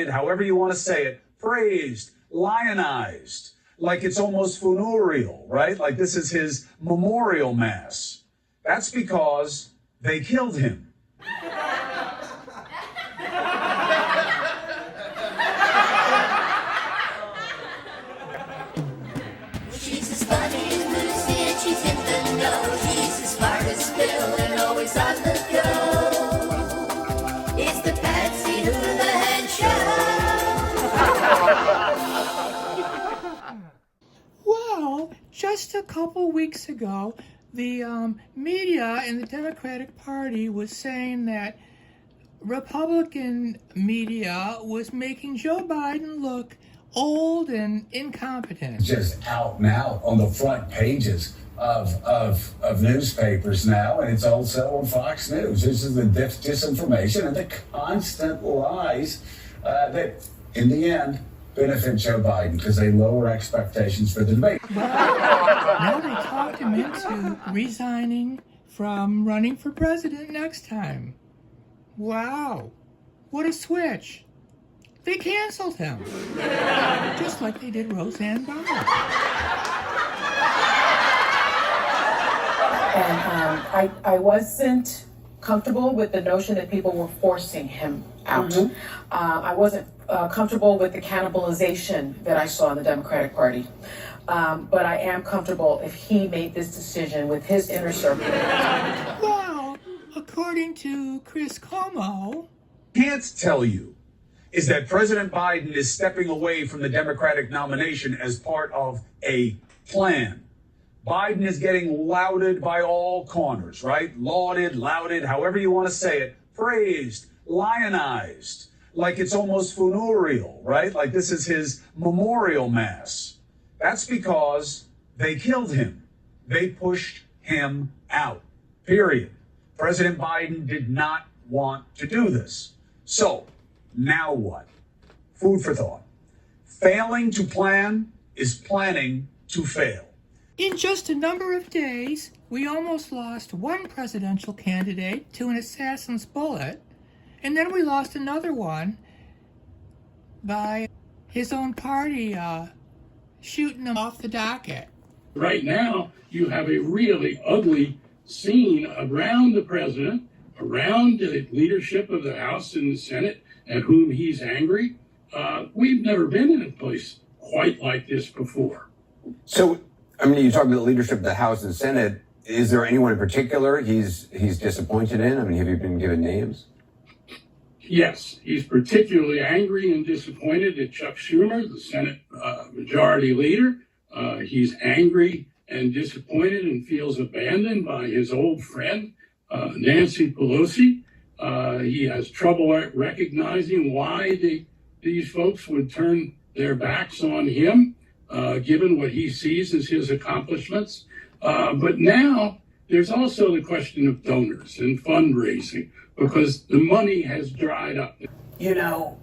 however you want to say it, praised, lionized, like it's almost funereal, right? Like this is his memorial mass. That's because they killed him. She's as funny as Lucy and she's in the know. She's as smart as Bill and always on the go. It's the Patsy Hoolahan Show. Well, just a couple weeks ago, the media in the Democratic Party was saying that Republican media was making Joe Biden look old and incompetent. Just out and out on the front pages of newspapers now, and it's also on Fox News. This is the disinformation and the constant lies that, in the end, benefit Joe Biden because they lower expectations for the debate. Now they talked him into resigning from running for president next time. Wow, what a switch. They canceled him, just like they did Roseanne Barr. And I wasn't comfortable with the notion that people were forcing him out. Mm-hmm. I wasn't comfortable with the cannibalization that I saw in the Democratic Party. But I am comfortable if he made this decision with his inner circle. Well, according to Chris Cuomo, Can't tell you is that President Biden is stepping away from the Democratic nomination as part of a plan. Biden is getting lauded by all corners, right? Lauded, however you want to say it, praised, lionized, like it's almost funereal, right? Like this is his memorial mass. That's because they killed him. They pushed him out, period. President Biden did not want to do this. So, now what? Food for thought. Failing to plan is planning to fail. in just a number of days, we almost lost one presidential candidate to an assassin's bullet, and then we lost another one by his own party shooting him off the docket. Right now, you have a really ugly scene around the president, around the leadership of the House and the Senate, at whom he's angry. We've never been in a place quite like this before. So, I mean, you talk about the leadership of the House and Senate. Is there anyone in particular he's disappointed in? I mean, have you been given names? Yes, he's particularly angry and disappointed at Chuck Schumer, the Senate Majority Leader. He's angry and disappointed and feels abandoned by his old friend, Nancy Pelosi. He has trouble recognizing why these folks would turn their backs on him, given what he sees as his accomplishments. But now there's also the question of donors and fundraising, because the money has dried up. You know,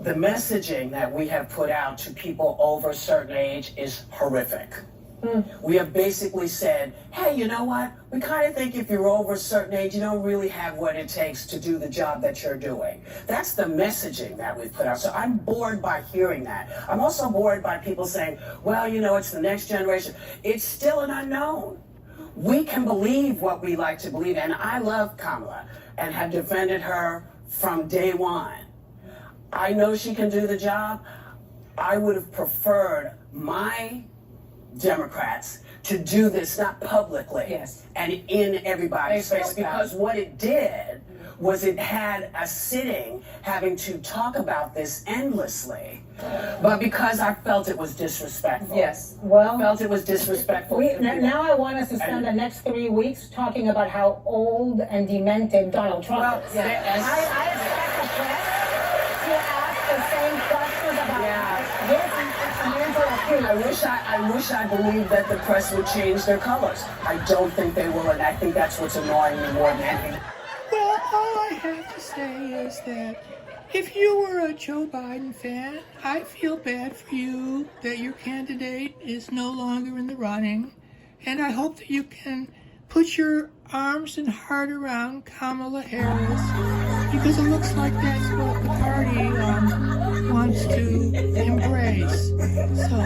the messaging that we have put out to people over a certain age is horrific. We have basically said, hey, you know what? We kind of think if you're over a certain age, you don't really have what it takes to do the job that you're doing. That's the messaging that we've put out. So I'm bored by hearing that. I'm also bored by people saying, well, you know, it's the next generation. It's still an unknown. We can believe what we like to believe. And I love Kamala and have defended her from day one. I know she can do the job. I would have preferred my Democrats to do this, not publicly, yes, and in everybody's face, because what it did was it had a sitting having to talk about this endlessly, but because I felt it was disrespectful. Yes, well, felt it was disrespectful. Now I want us to spend the next 3 weeks talking about how old and demented Donald Trump is. I expect the press to ask the same questions about this. I wish I believed that the press would change their colors. I don't think they will, and I think that's what's annoying me more than anything. Well, all I have to say is that if you were a Joe Biden fan, I feel bad for you that your candidate is no longer in the running, and I hope that you can put your arms and heart around Kamala Harris because it looks like that's what the party wants to embrace. So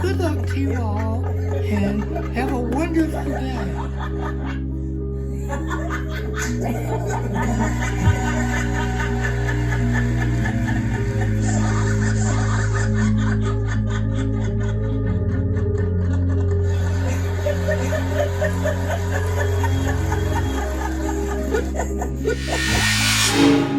good luck to you all, and have a wonderful day. Ha ha ha!